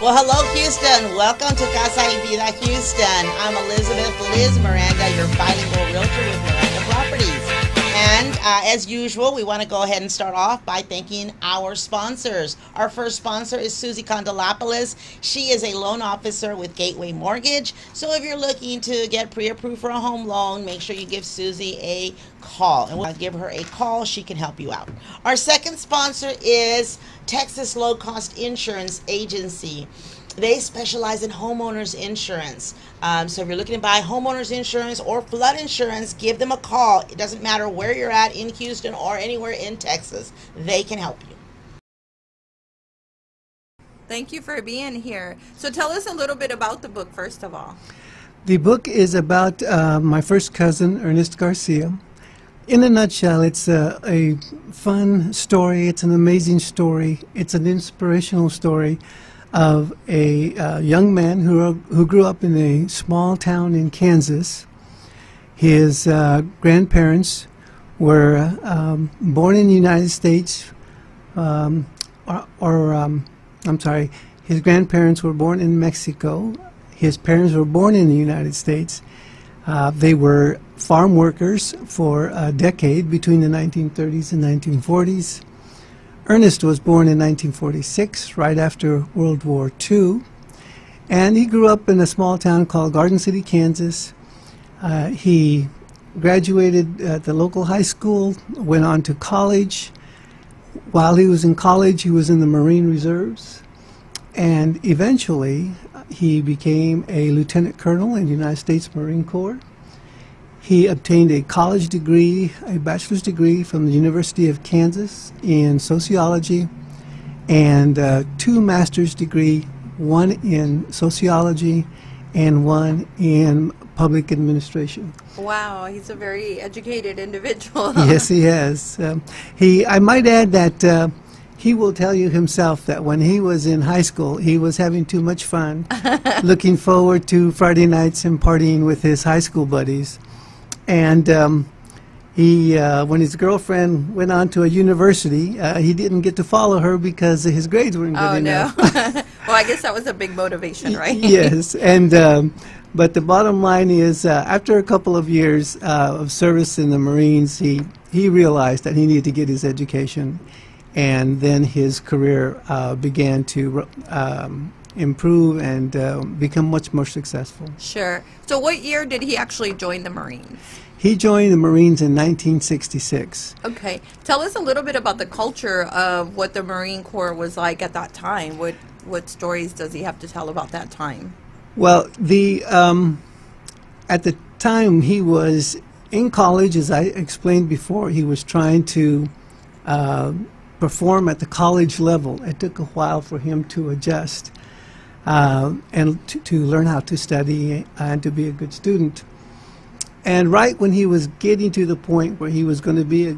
Well, hello, Houston. Welcome to Casa y Vida, Houston. I'm Elizabeth Liz Miranda, your bilingual realtor with Miranda Properties. And as usual, we want to go ahead and start off by thanking our sponsors. Our first sponsor is Susie Condelopoulos. She is a loan officer with Gateway Mortgage. So if you're looking to get pre-approved for a home loan, make sure you give Susie a call. And we'll give her a call. She can help you out. Our second sponsor is Texas Low Cost Insurance Agency. They specialize in homeowners insurance. So if you're looking to buy homeowners insurance or flood insurance, give them a call. It doesn't matter where you're at in Houston or anywhere in Texas. They can help you. Thank you for being here. So tell us a little bit about the book, first of all. The book is about my first cousin, Ernest Garcia. In a nutshell, it's a fun story. It's an amazing story. It's an inspirational story of a young man who grew up in a small town in Kansas. His grandparents were born in the United States, I'm sorry, his grandparents were born in Mexico. His parents were born in the United States. They were farm workers for a decade between the 1930s and 1940s. Ernest was born in 1946, right after World War II, and he grew up in a small town called Garden City, Kansas. He graduated at the local high school, went on to college. While he was in college, he was in the Marine Reserves, and eventually he became a lieutenant colonel in the United States Marine Corps. He obtained a college degree, a bachelor's degree from the University of Kansas in sociology, and 2 master's degree, one in sociology and one in public administration. Wow, he's a very educated individual. Yes, he has. I might add that he will tell you himself that when he was in high school, he was having too much fun, looking forward to Friday nights and partying with his high school buddies. And when his girlfriend went on to a university, he didn't get to follow her because his grades weren't good enough. Oh, no. Well, I guess that was a big motivation, right? Yes. And but the bottom line is, after a couple of years of service in the Marines, he realized that he needed to get his education. And then his career began to improve and become much more successful. Sure. So what year did he actually join the Marines? He joined the Marines in 1966. Okay. Tell us a little bit about the culture of what the Marine Corps was like at that time. What stories does he have to tell about that time? Well, at the time he was in college, as I explained before, he was trying to perform at the college level. It took a while for him to adjust and to learn how to study and to be a good student. And right when he was getting to the point where he was going to be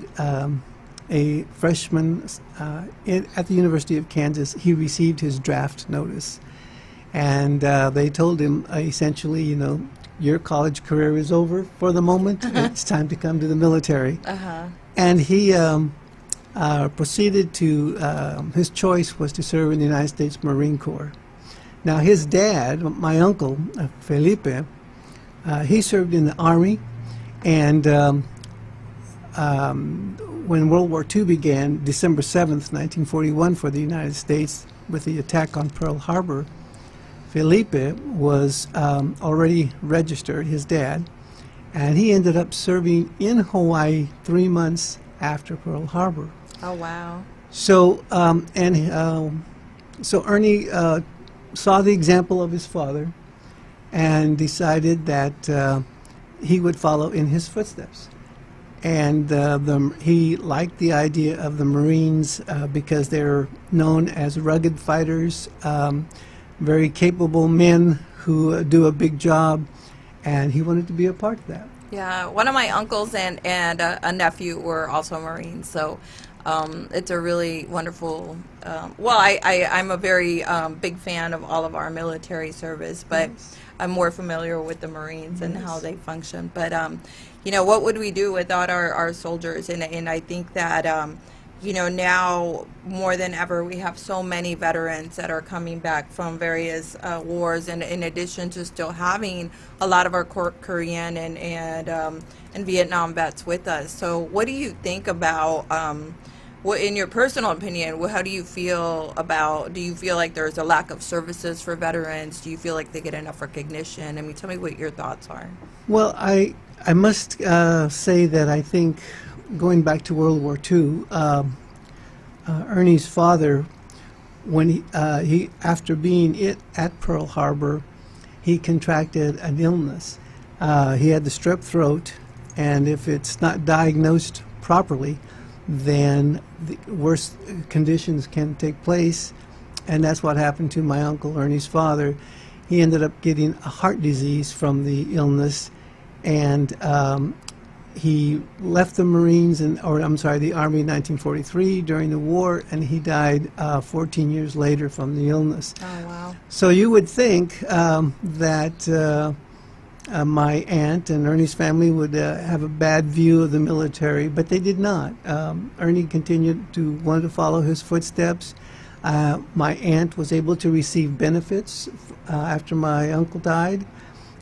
a freshman at the University of Kansas, he received his draft notice. And they told him essentially, you know, your college career is over for the moment. It's time to come to the military. And he proceeded to, his choice was to serve in the United States Marine Corps. Now his dad, my uncle, Felipe, he served in the Army, and when World War II began, December 7th, 1941, for the United States, with the attack on Pearl Harbor, Felipe was already registered, his dad, and he ended up serving in Hawaii 3 months after Pearl Harbor. Oh, wow. So, so Ernie saw the example of his father and decided that he would follow in his footsteps. And he liked the idea of the Marines because they're known as rugged fighters, very capable men who do a big job, and he wanted to be a part of that. Yeah, one of my uncles and a nephew were also Marines, so it's a really wonderful, well, I'm a very big fan of all of our military service, but yes. I'm more familiar with the Marines and how they function. But, you know, what would we do without our soldiers? And I think that, you know, now more than ever, we have so many veterans that are coming back from various wars, and in addition to still having a lot of our Korean and Vietnam vets with us. So what do you think about, what, in your personal opinion, how do you feel about, do you feel like there's a lack of services for veterans? Do you feel like they get enough recognition? I mean, tell me what your thoughts are. Well, I must say that I think going back to World War II, Ernie's father, when he after being at Pearl Harbor, he contracted an illness. He had the strep throat, and if it's not diagnosed properly, then the worst conditions can take place, and that's what happened to my uncle, Ernie's father. He ended up getting a heart disease from the illness, and he left the Marines, the Army in 1943 during the war, and he died 14 years later from the illness. Oh, wow. So you would think that my aunt and Ernie's family would have a bad view of the military, but they did not. Ernie continued to want to follow his footsteps. My aunt was able to receive benefits after my uncle died.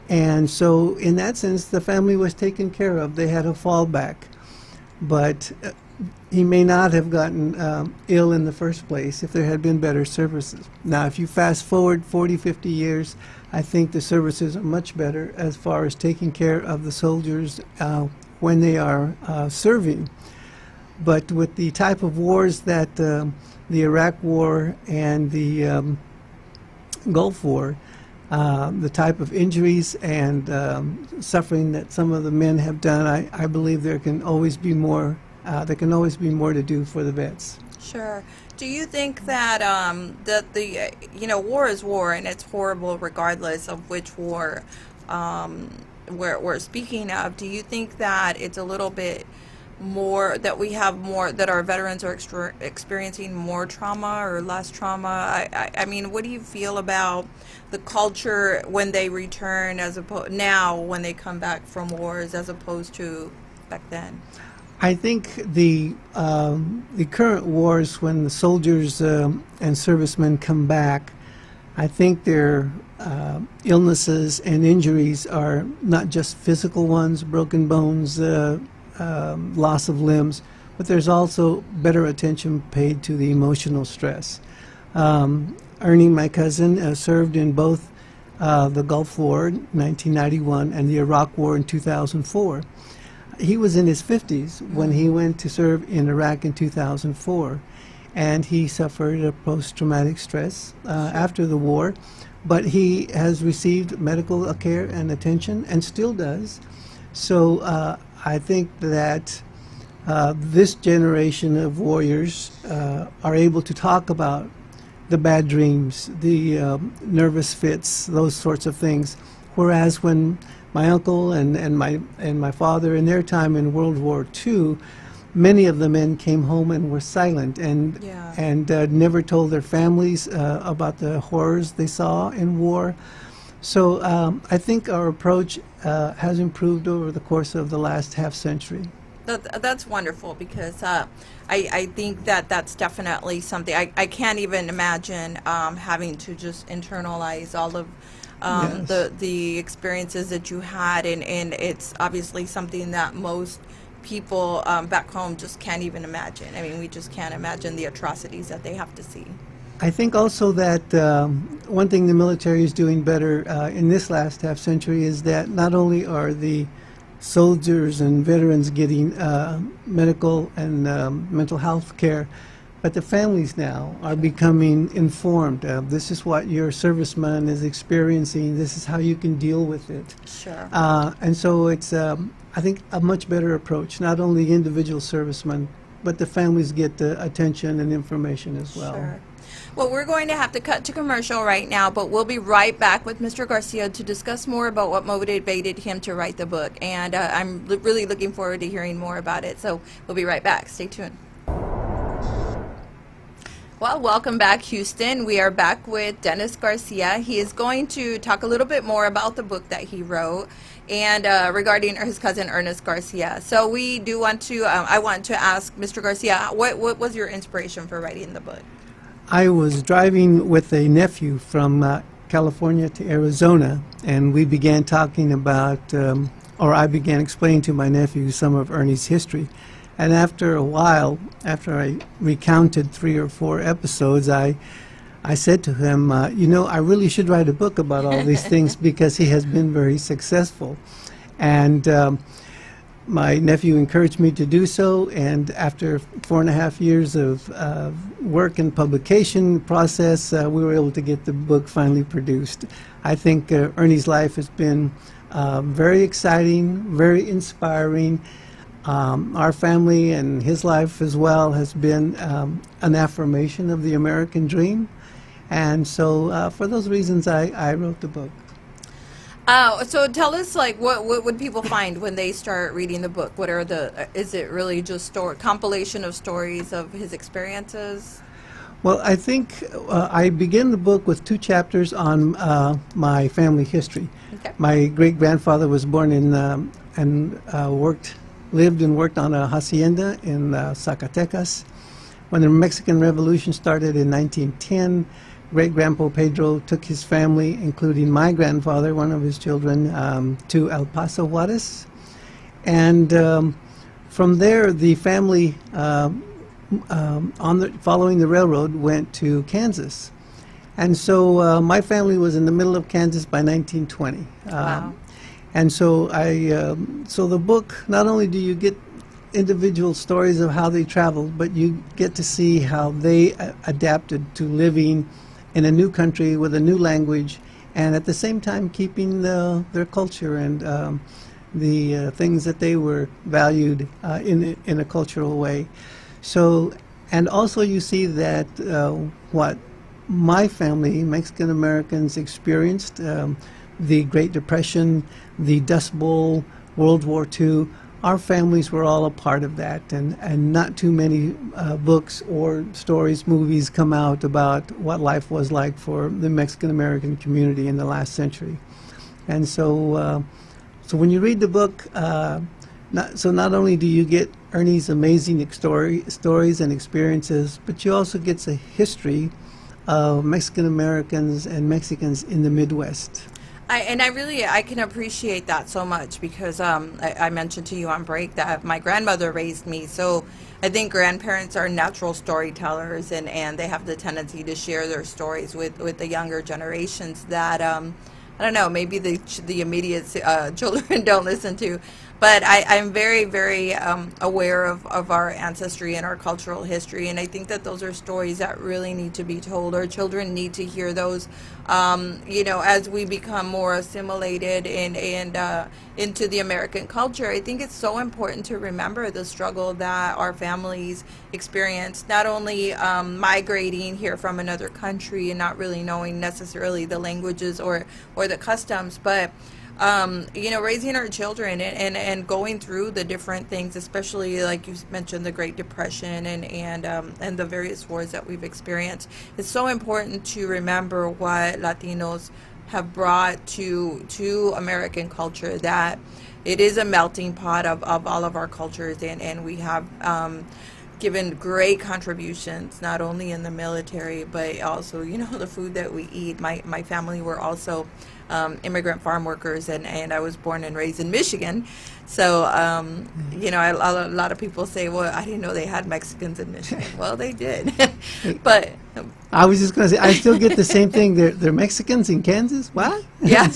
And so in that sense, the family was taken care of. They had a fallback. But he may not have gotten ill in the first place if there had been better services. Now, if you fast forward 40, 50 years, I think the services are much better as far as taking care of the soldiers when they are serving. But with the type of wars that the Iraq War and the Gulf War, the type of injuries and suffering that some of the men have done, I believe there can always be more. There can always be more to do for the vets. Sure. Do you think that war is war, and it's horrible regardless of which war we're speaking of? Do you think that it's a little bit more, that we have more, that our veterans are experiencing more trauma or less trauma? I mean, what do you feel about the culture when they return, as opposed now when they come back from wars, as opposed to back then? I think the current wars, when the soldiers and servicemen come back, I think their illnesses and injuries are not just physical ones, broken bones, loss of limbs, but there's also better attention paid to the emotional stress. Ernie, my cousin, served in both the Gulf War in 1991 and the Iraq War in 2004. He was in his 50s when he went to serve in Iraq in 2004, and he suffered a post-traumatic stress after the war, but he has received medical care and attention and still does. So I think that this generation of warriors are able to talk about the bad dreams, the nervous fits, those sorts of things, whereas when my uncle and my father, in their time in World War II, many of the men came home and were silent and never told their families about the horrors they saw in war. So I think our approach has improved over the course of the last half century. That's wonderful, because I think that that's definitely something. I can't even imagine having to just internalize all of the experiences that you had, and it's obviously something that most people back home just can't even imagine. I mean, we just can't imagine the atrocities that they have to see. I think also that one thing the military is doing better in this last half century is that not only are the soldiers and veterans getting medical and mental health care, but the families now are becoming informed. This is what your serviceman is experiencing. This is how you can deal with it. Sure. And so it's, I think, a much better approach. Not only individual servicemen, but the families get the attention and information as well. Sure. Well, we're going to have to cut to commercial right now, but we'll be right back with Mr. Garcia to discuss more about what motivated him to write the book. And I'm really looking forward to hearing more about it. So we'll be right back. Stay tuned. Well, welcome back, Houston. We are back with Ernest Garcia. He is going to talk a little bit more about the book that he wrote. and regarding his cousin Ernest Garcia. So we do want to, I want to ask Mr. Garcia, what was your inspiration for writing the book? I was driving with a nephew from California to Arizona, and we began talking about, or I began explaining to my nephew some of Ernie's history. And after a while, after I recounted 3 or 4 episodes, I said to him, you know, I really should write a book about all these things because he has been very successful. And my nephew encouraged me to do so, and after 4.5 years of work and publication process, we were able to get the book finally produced. I think Ernie's life has been very exciting, very inspiring. Our family and his life as well has been an affirmation of the American dream. And so for those reasons, I wrote the book. So tell us, like, what would people find when they start reading the book? What are is it really just compilation of stories of his experiences? Well, I think I begin the book with 2 chapters on my family history. Okay. My great-grandfather was born in lived and worked on a hacienda in Zacatecas. When the Mexican Revolution started in 1910, great-grandpa Pedro took his family, including my grandfather, one of his children, to El Paso, Juarez. And from there, the family, following the railroad, went to Kansas. And so my family was in the middle of Kansas by 1920. Wow. And so so the book, not only do you get individual stories of how they traveled, but you get to see how they adapted to living in a new country with a new language, and at the same time keeping their culture and the things that they were valued in a cultural way. So, and also you see that what my family, Mexican Americans, experienced, the Great Depression, the Dust Bowl, World War II, our families were all a part of that, and not too many books or stories, movies come out about what life was like for the Mexican American community in the last century. And so, so when you read the book, not only do you get Ernie's amazing stories and experiences, but you also get a history of Mexican Americans and Mexicans in the Midwest. I can appreciate that so much because I mentioned to you on break that my grandmother raised me, so I think grandparents are natural storytellers, and they have the tendency to share their stories with the younger generations that I don't know, maybe the immediate children don't listen to. But I'm very, very aware of our ancestry and our cultural history, and I think that those are stories that really need to be told. Our children need to hear those, you know, as we become more assimilated and into the American culture. I think it's so important to remember the struggle that our families experienced, not only migrating here from another country and not really knowing necessarily the languages or the customs, but you know, raising our children and going through the different things, especially like you mentioned, the Great Depression and the various wars that we've experienced. It's so important to remember what Latinos have brought to American culture, that it is a melting pot of all of our cultures, and we have given great contributions, not only in the military, but also, you know, the food that we eat. My family were also immigrant farm workers, and I was born and raised in Michigan. So, you know, a lot of people say, well, I didn't know they had Mexicans in Michigan. Well, they did. But I was just going to say, I still get the same thing. They're Mexicans in Kansas? What? Yeah.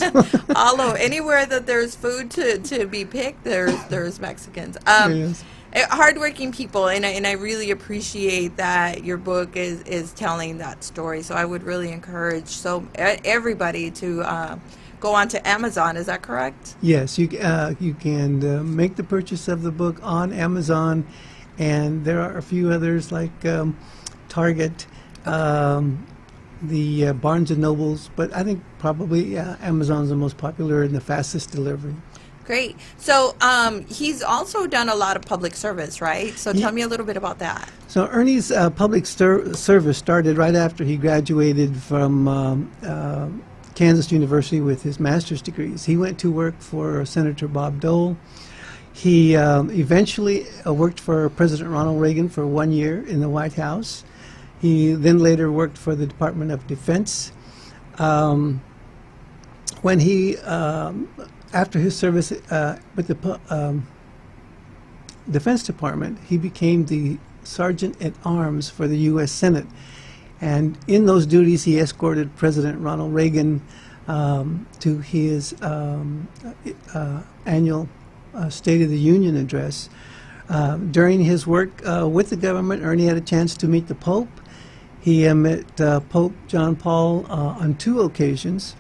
Anywhere that there's food to be picked, there's Mexicans. Yes. Hardworking people, and I really appreciate that your book is telling that story. So I would really encourage everybody to go on to Amazon. Is that correct? Yes, you can make the purchase of the book on Amazon, and there are a few others like Target, the Barnes and Nobles, but I think probably Amazon's the most popular and the fastest delivery. Great. So he's also done a lot of public service, right? So tell me a little bit about that. So Ernie's public service started right after he graduated from Kansas University with his master's degrees. He went to work for Senator Bob Dole. He eventually worked for President Ronald Reagan for 1 year in the White House. He then later worked for the Department of Defense. When he, after his service with the Defense Department, he became the Sergeant at Arms for the U.S. Senate. And in those duties, he escorted President Ronald Reagan to his annual State of the Union address. During his work with the government, Ernie had a chance to meet the Pope. He met Pope John Paul on 2 occasions.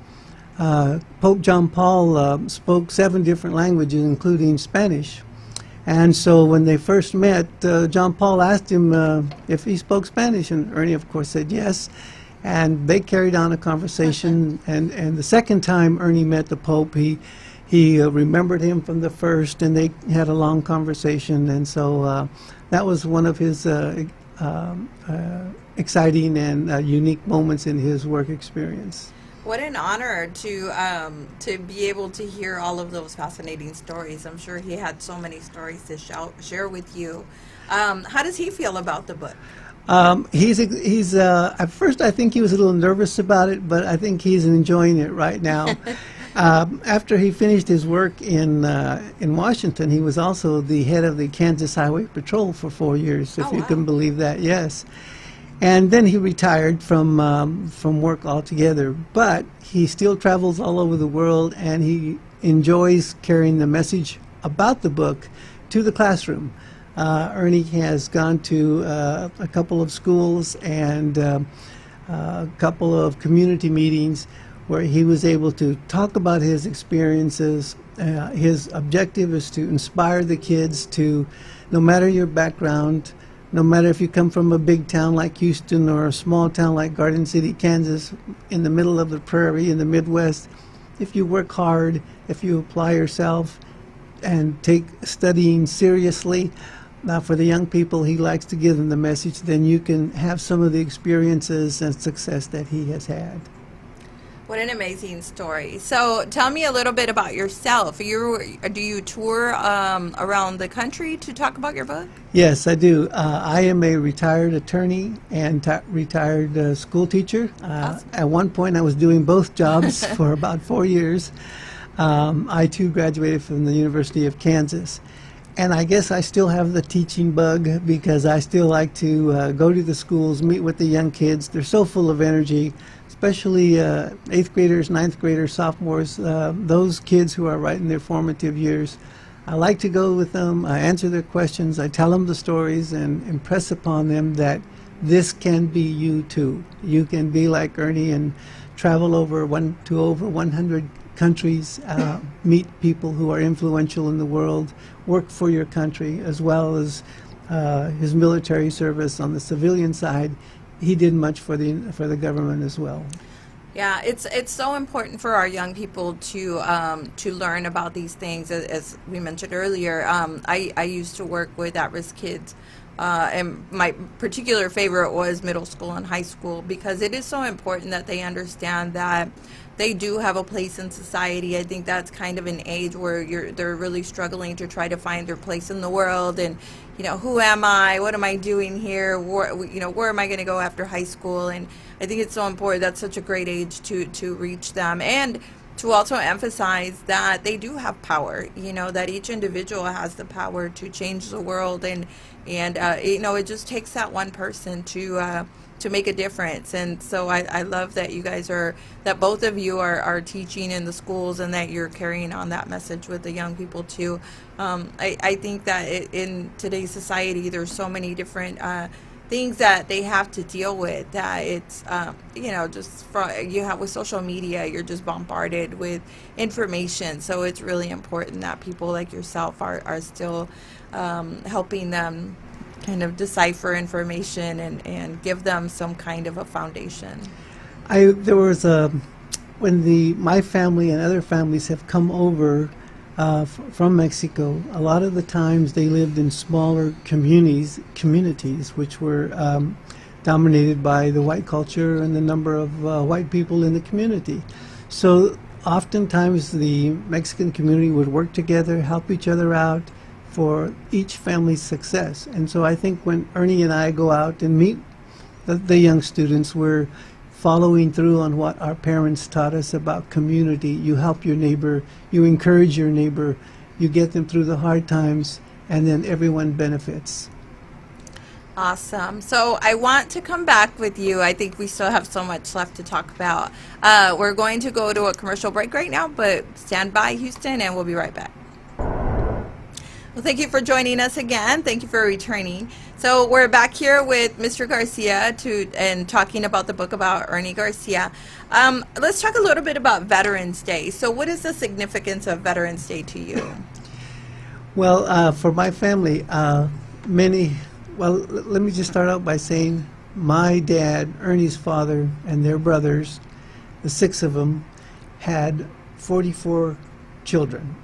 Pope John Paul spoke 7 different languages, including Spanish. And so when they first met, John Paul asked him if he spoke Spanish, and Ernie, of course, said yes. And they carried on a conversation. And the second time Ernie met the Pope, he remembered him from the first, and they had a long conversation. And so that was one of his exciting and unique moments in his work experience. What an honor to be able to hear all of those fascinating stories. I'm sure he had so many stories to share with you. How does he feel about the book? He's at first I think he was a little nervous about it, but I think he's enjoying it right now. After he finished his work in Washington, he was also the head of the Kansas Highway Patrol for 4 years, if you can believe that. Yes. And then he retired from work altogether, but he still travels all over the world, and he enjoys carrying the message about the book to the classroom. Ernie has gone to a couple of schools and a couple of community meetings where he was able to talk about his experiences. His objective is to inspire the kids to, no matter your background, no matter if you come from a big town like Houston or a small town like Garden City, Kansas, in the middle of the prairie in the Midwest, if you work hard, if you apply yourself and take studying seriously, for the young people, he likes to give them the message, then you can have some of the experiences and success that he has had. What an amazing story. So tell me a little bit about yourself. Do you tour around the country to talk about your book? Yes, I do. I am a retired attorney and retired school teacher. Awesome. At one point, I was doing both jobs for about 4 years. I, too, graduated from the University of Kansas. And I guess I still have the teaching bug because I still like to go to the schools, meet with the young kids. They're so full of energy, especially 8th graders, 9th graders, sophomores, those kids who are right in their formative years. I like to go with them, I answer their questions, I tell them the stories and impress upon them that this can be you too. You can be like Ernie and travel over 100 countries, meet people who are influential in the world, work for your country, as well as his military service on the civilian side. He did much for the government as well. Yeah, it's so important for our young people to learn about these things. As we mentioned earlier, I used to work with at-risk kids, and my particular favorite was middle school and high school, because it is so important that they understand that they do have a place in society. I think that's kind of an age where they're really struggling to try to find their place in the world, and who am I? What am I doing here? Where am I going to go after high school? And I think it's so important. That's such a great age to reach them, and to also emphasize that they do have power. That each individual has the power to change the world, and it just takes that one person to make a difference. And so I love that that both of you are teaching in the schools, and that you're carrying on that message with the young people too. I think that in today's society, there's so many different things that they have to deal with, that it's with social media, you're just bombarded with information. So it's really important that people like yourself are still helping them kind of decipher information and give them some kind of a foundation. There was when my family and other families have come over from Mexico, a lot of the times they lived in smaller communities which were dominated by the white culture and the number of white people in the community. So oftentimes the Mexican community would work together, help each other out for each family's success. And so I think when Ernie and I go out and meet the young students, we're following through on what our parents taught us about community. You help your neighbor, you encourage your neighbor, you get them through the hard times, and then everyone benefits. Awesome. So I want to come back with you. I think we still have so much left to talk about. We're going to go to a commercial break right now, but stand by, Houston, and we'll be right back. Well, thank you for joining us again. Thank you for returning. So we're back here with Mr. Garcia and talking about the book about Ernie Garcia. Let's talk a little bit about Veterans Day. So what is the significance of Veterans Day to you? Well, for my family, let me just start out by saying my dad, Ernie's father, and their brothers, the 6 of them, had 44 children.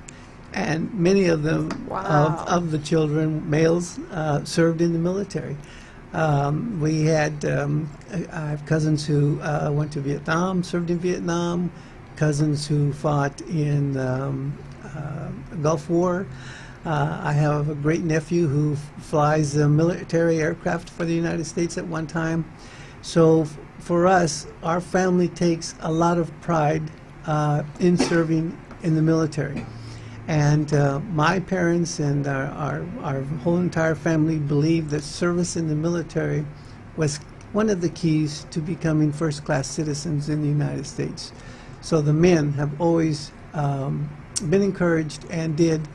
And many of them, wow, of the children, males, served in the military. We had, I have cousins who went to Vietnam, served in Vietnam, cousins who fought in the Gulf War. I have a great nephew who flies military aircraft for the United States at one time. So for us, our family takes a lot of pride in serving in the military. And my parents and our whole entire family believed that service in the military was one of the keys to becoming first-class citizens in the United States. So the men have always been encouraged and did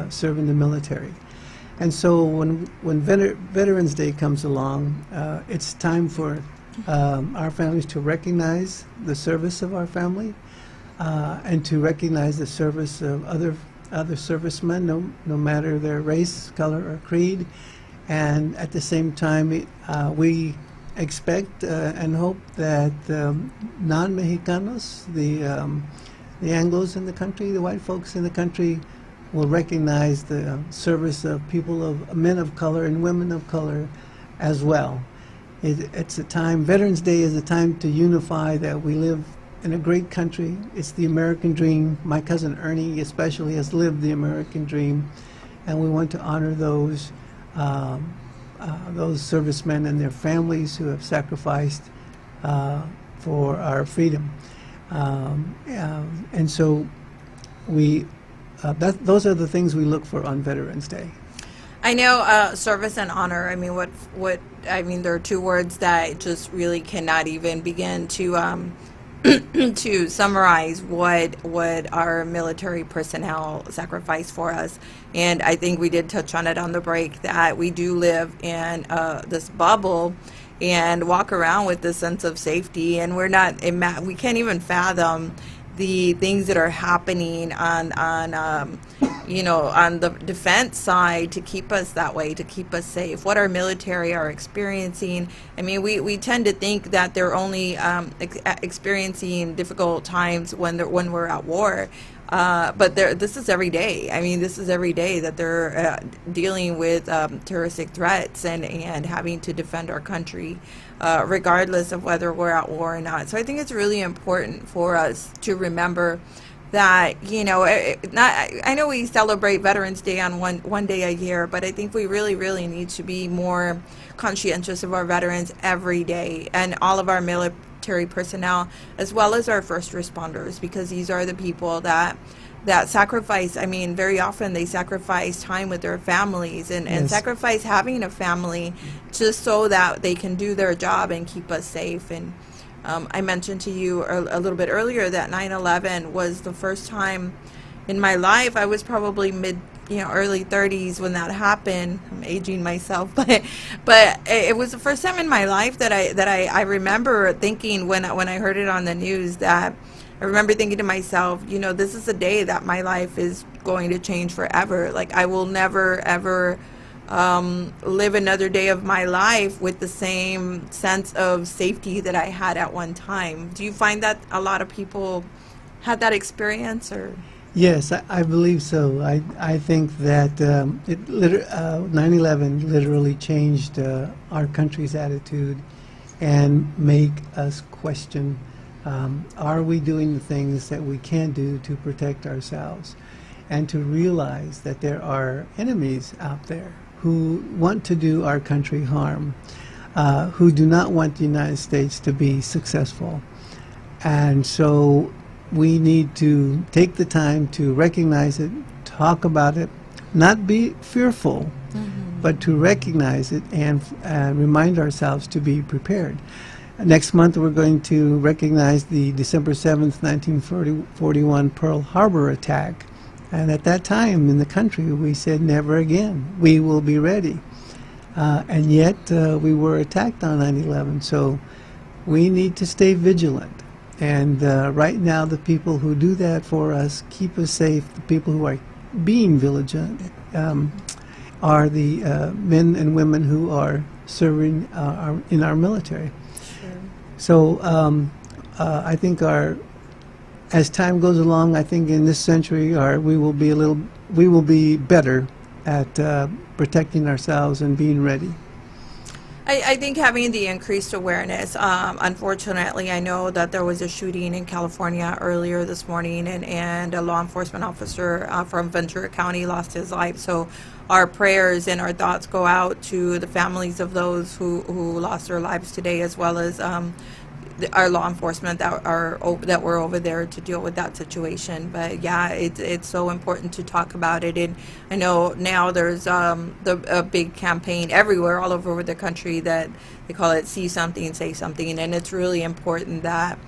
serve in the military. And so when Veterans Day comes along, it's time for our families to recognize the service of our family and to recognize the service of other servicemen, no matter their race, color, or creed. And at the same time, we expect and hope that non-Mexicanos, the Anglos in the country, the white folks in the country, will recognize the service of men of color and women of color as well. It's a time, Veterans Day is a time to unify that we live in a great country. It's the American dream. My cousin Ernie especially has lived the American dream, and we want to honor those servicemen and their families who have sacrificed for our freedom. And so those are the things we look for on Veterans Day. I know service and honor. I mean, there are two words that just really cannot even begin to to summarize what our military personnel sacrifice for us. And I think we did touch on it on the break that we do live in this bubble and walk around with this sense of safety, and we can't even fathom the things that are happening on the defense side to keep us that way, to keep us safe, what our military are experiencing. I mean, we tend to think that they're only experiencing difficult times when we're at war. But this is every day. I mean, this is every day that they're dealing with terroristic threats and having to defend our country, regardless of whether we're at war or not. So I think it's really important for us to remember that, I know we celebrate Veterans Day on one day a year, but I think we really, really need to be more conscientious of our veterans every day and all of our military personnel, as well as our first responders, because these are the people that sacrifice. I mean, very often they sacrifice time with their families and Yes. sacrifice having a family just so that they can do their job and keep us safe. And I mentioned to you a little bit earlier that 9/11 was the first time in my life. I was probably early 30s when that happened. I'm aging myself, but it was the first time in my life that I remember thinking when I heard it on the news, that I remember thinking to myself, this is a day that my life is going to change forever. Like, I will never ever live another day of my life with the same sense of safety that I had at one time. Do you find that a lot of people had that experience? Or Yes, I believe so. I think that 9/11 literally changed our country's attitude and make us question Are we doing the things that we can do to protect ourselves? And to realize that there are enemies out there who want to do our country harm, who do not want the United States to be successful. And so we need to take the time to recognize it, talk about it, not be fearful, but to recognize it and remind ourselves to be prepared. Next month we're going to recognize the December 7th, 1941 Pearl Harbor attack. And at that time in the country we said, never again, we will be ready. And yet we were attacked on 9/11. So we need to stay vigilant. And right now the people who do that for us, keep us safe, the people who are being vigilant, are the men and women who are serving in our military. Sure. So I think as time goes along, I think in this century we will be better at protecting ourselves and being ready. I think having the increased awareness, unfortunately, I know that there was a shooting in California earlier this morning, and a law enforcement officer from Ventura County lost his life. So our prayers and our thoughts go out to the families of those who lost their lives today, as well as our law enforcement that were over there to deal with that situation. But yeah, it's so important to talk about it. And I know now there's a big campaign everywhere, all over the country, that they call it "See Something, Say Something," and it's really important that,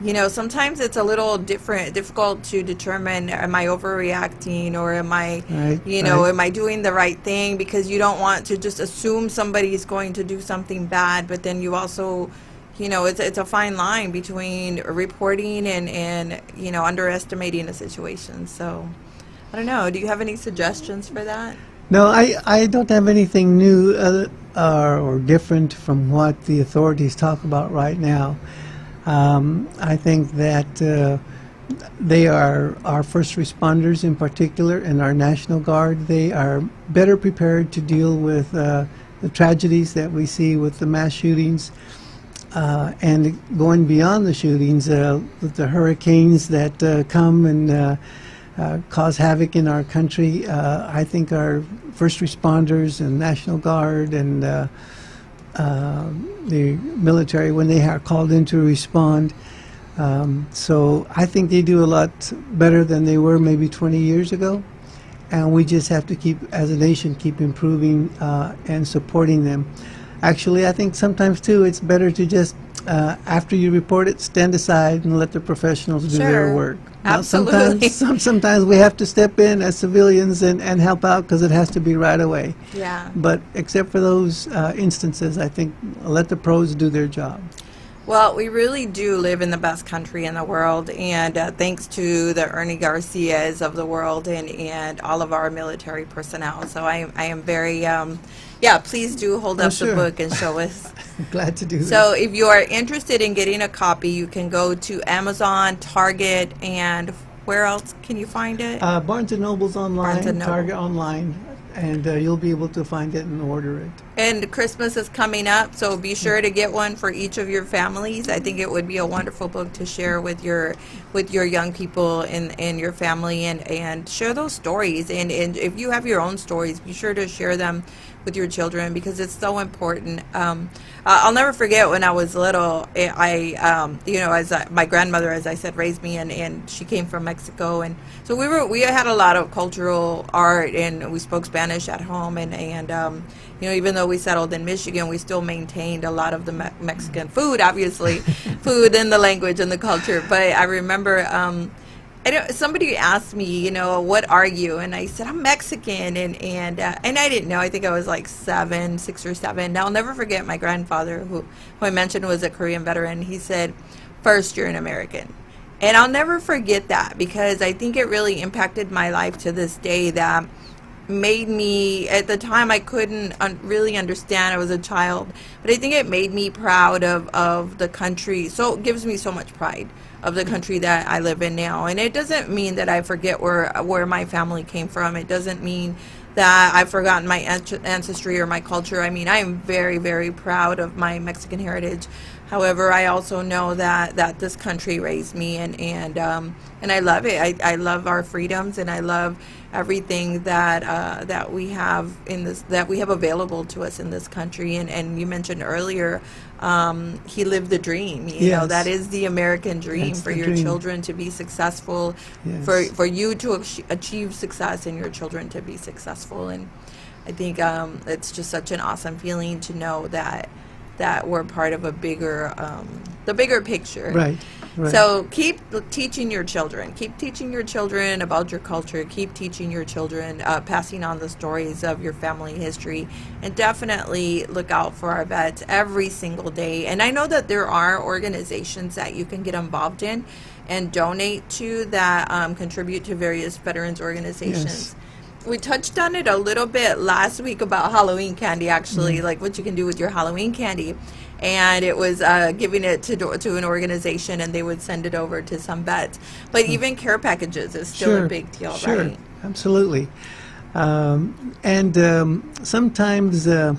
you know, sometimes it's a little difficult to determine, am I overreacting, or am I, am I doing the right thing? Because you don't want to just assume somebody's going to do something bad, but then you also, you know, it's a fine line between reporting and you know, underestimating a situation. So I don't know, do you have any suggestions for that? No, I don't have anything new or different from what the authorities talk about right now. I think that they are our first responders in particular, and our National Guard. They are better prepared to deal with the tragedies that we see with the mass shootings. And going beyond the shootings, with the hurricanes that come and cause havoc in our country, I think our first responders and National Guard and the military, when they are called in to respond, so I think they do a lot better than they were maybe 20 years ago. And we just have to keep, as a nation, keep improving and supporting them. Actually, I think sometimes, too, it's better to just, after you report it, stand aside and let the professionals do their work. Absolutely. Now, sometimes we have to step in as civilians and help out because it has to be right away. Yeah. But except for those instances, I think let the pros do their job. Well, we really do live in the best country in the world, and thanks to the Ernest Garcias of the world and all of our military personnel. So I am very, please do hold up the book and show us. Glad to do that. So if you are interested in getting a copy, you can go to Amazon, Target, and where else can you find it? Barnes & Noble's online, Barnes & Noble. Target online, and you'll be able to find it and order it. And Christmas is coming up, so be sure to get one for each of your families. I think it would be a wonderful book to share with your young people in your family, and share those stories. And if you have your own stories, be sure to share them with your children, because it's so important. I'll never forget when I was little, my grandmother, as I said, raised me, and she came from Mexico, and so we had a lot of cultural art, and we spoke Spanish at home, and even though we settled in Michigan, we still maintained a lot of the Mexican food, obviously, food and the language and the culture. But I remember somebody asked me, what are you? And I said, I'm Mexican, and I didn't know. I think I was like 6 or 7. Now, I'll never forget my grandfather, who I mentioned was a Korean veteran. He said, first, you're an American. And I'll never forget that, because I think it really impacted my life to this day. That made me, at the time I couldn't really understand, I was a child, but I think it made me proud of the country. So it gives me so much pride of the country that I live in now. And it doesn't mean that I forget where my family came from. It doesn't mean that I've forgotten my ancestry or my culture. I mean, I am very, very proud of my Mexican heritage. However, I also know that this country raised me, and I love it. I love our freedoms, and I love everything that we have in this, that we have available to us in this country. And you mentioned earlier, he lived the dream. You know, that is the American dream. That's for your dream. Children to be successful, for you to achieve success, and your children to be successful. And I think it's just such an awesome feeling to know that we're part of a bigger, the bigger picture. Right. So keep teaching your children. Keep teaching your children about your culture. Keep teaching your children, passing on the stories of your family history. And definitely look out for our vets every single day. And I know that there are organizations that you can get involved in and donate to that contribute to various veterans organizations. Yes. We touched on it a little bit last week about Halloween candy, actually, like what you can do with your Halloween candy. And it was giving it to an organization, and they would send it over to some vets. But even care packages is still a big deal, right? Absolutely. Sometimes the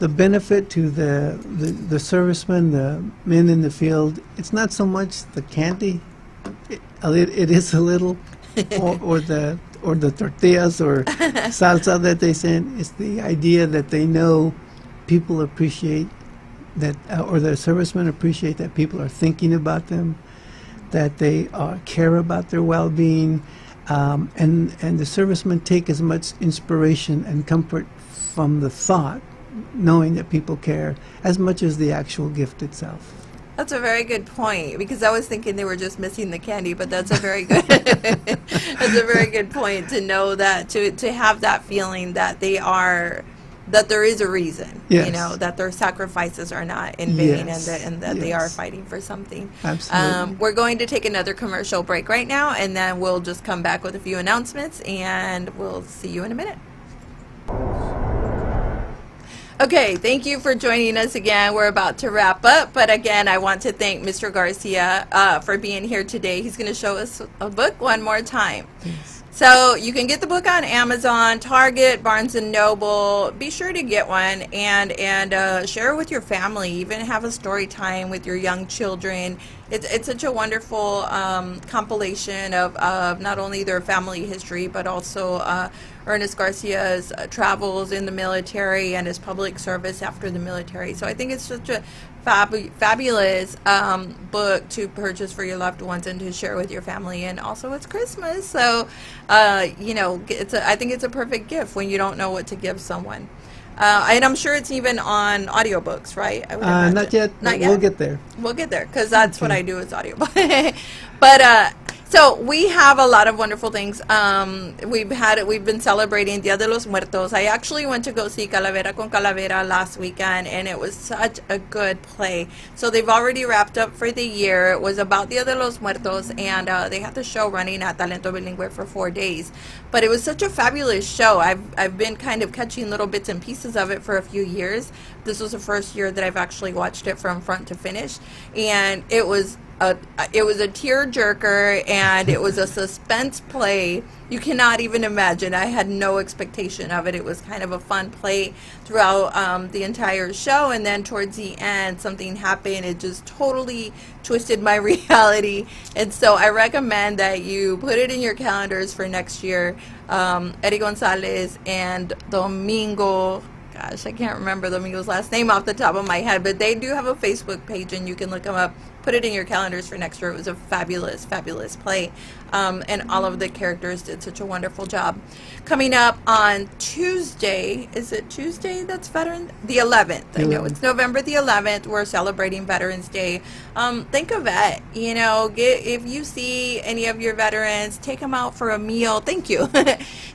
benefit to the servicemen, the men in the field, it's not so much the candy. It is a little, or the tortillas or salsa that they send. It's the idea that they know people appreciate that, or the servicemen appreciate that people are thinking about them, that they care about their well-being, and the servicemen take as much inspiration and comfort from the thought, knowing that people care, as much as the actual gift itself. That's a very good point, because I was thinking they were just missing the candy, but that's a very good that's a very good point, to know that, to have that feeling that they are, that there is a reason, you know, that their sacrifices are not in vain, and that they are fighting for something. Absolutely. We're going to take another commercial break right now, and then we'll just come back with a few announcements, and we'll see you in a minute. Okay, thank you for joining us again. We're about to wrap up, but again, I want to thank Mr. Garcia for being here today. He's going to show us a book one more time. Yes. So you can get the book on Amazon, Target, Barnes & Noble. Be sure to get one and share it with your family. Even have a story time with your young children. It's such a wonderful compilation of not only their family history, but also Ernest Garcia's travels in the military and his public service after the military. So I think it's such a fabulous book to purchase for your loved ones and to share with your family. And also it's Christmas, so you know, I think it's a perfect gift when you don't know what to give someone. And I'm sure it's even on audiobooks, right? I would imagine. Not yet. Not yet. We'll get there. We'll get there, because that's what I do, is audiobook. But so we have a lot of wonderful things. We've been celebrating Dia de los Muertos. I actually went to go see Calavera con Calavera last weekend, and it was such a good play. So they've already wrapped up for the year. It was about Dia de los Muertos, and they had the show running at Talento Bilingual for 4 days. But it was such a fabulous show. I've been kind of catching little bits and pieces of it for a few years. This was the first year that I've actually watched it from front to finish, and it was a tear-jerker, and it was a suspense play. You cannot even imagine. I had no expectation of it. It was kind of a fun play throughout the entire show, and then towards the end, something happened. It just totally twisted my reality, and so I recommend that you put it in your calendars for next year. Eddie Gonzalez and Domingo, gosh, I can't remember Domingo's last name off the top of my head, but they do have a Facebook page, and you can look them up. Put it in your calendars for next year. It was a fabulous, fabulous play, and all of the characters did such a wonderful job. Coming up on Tuesday, is it Tuesday that's Veteran? The 11th. I know it's November the 11th. We're celebrating Veterans Day. Think of it. You know, if you see any of your veterans, take them out for a meal. Thank you.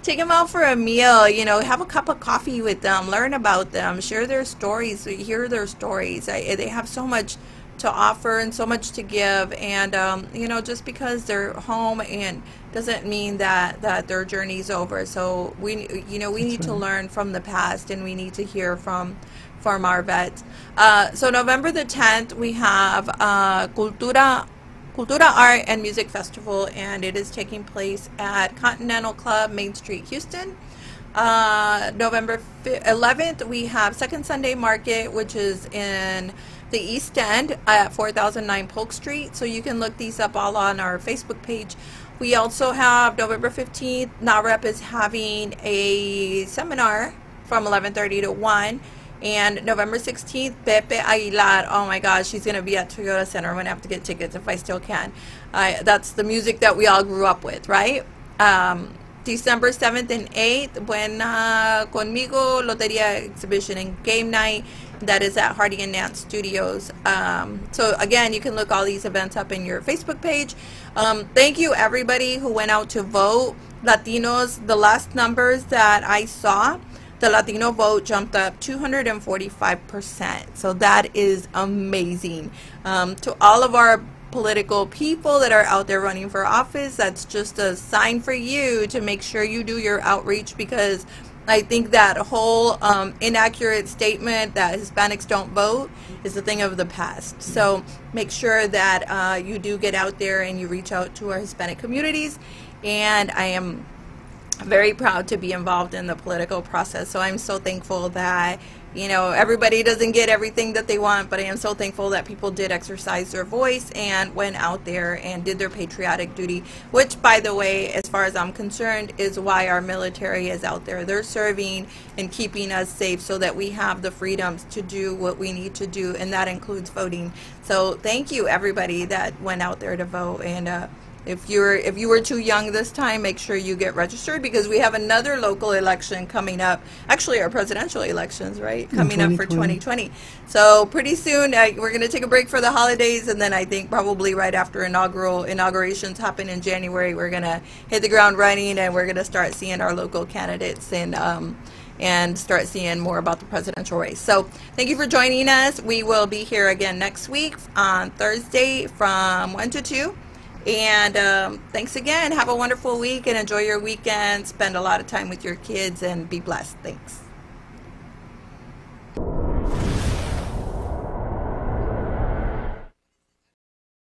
Take them out for a meal. You know, have a cup of coffee with them. Learn about them. Share their stories. Hear their stories. They have so much to offer and so much to give, and you know, just because they're home and doesn't mean that their journey's over. So we need to learn from the past, and we need to hear from our vets. So November the 10th, we have Cultura Art and Music Festival, and it is taking place at Continental Club, Main Street, Houston. November 11th, we have Second Sunday Market, which is in the East End at 4009 Polk Street. So you can look these up all on our Facebook page. We also have November 15th, NAREP is having a seminar from 11:30 to 1. And November 16th, Pepe Aguilar, oh my gosh, she's going to be at Toyota Center. I'm going to have to get tickets if I still can. That's the music that we all grew up with, right? December 7th and 8th, Buena Conmigo, Loteria Exhibition and Game Night. That is at Hardy and Nance Studios. So again, you can look all these events up in your Facebook page. Thank you everybody who went out to vote. Latinos, the last numbers that I saw, the Latino vote jumped up 245%. So that is amazing. To all of our political people that are out there running for office, that's just a sign for you to make sure you do your outreach, because I think that whole inaccurate statement that Hispanics don't vote is a thing of the past. So make sure that you do get out there and you reach out to our Hispanic communities. And I am very proud to be involved in the political process. So I'm so thankful that, you know, everybody doesn't get everything that they want, but I am so thankful that people did exercise their voice and went out there and did their patriotic duty, which, by the way, as far as I'm concerned, is why our military is out there. They're serving and keeping us safe so that we have the freedoms to do what we need to do, and that includes voting. So thank you, everybody that went out there to vote. And if you were too young this time, make sure you get registered, because we have another local election coming up. Actually, our presidential elections, right? Coming up for 2020. So pretty soon, we're going to take a break for the holidays, and then I think probably right after inaugurations happen in January, we're going to hit the ground running, and we're going to start seeing our local candidates and start seeing more about the presidential race. So thank you for joining us. We will be here again next week on Thursday from 1 to 2. And thanks again. Have a wonderful week and enjoy your weekend. Spend a lot of time with your kids and be blessed. Thanks.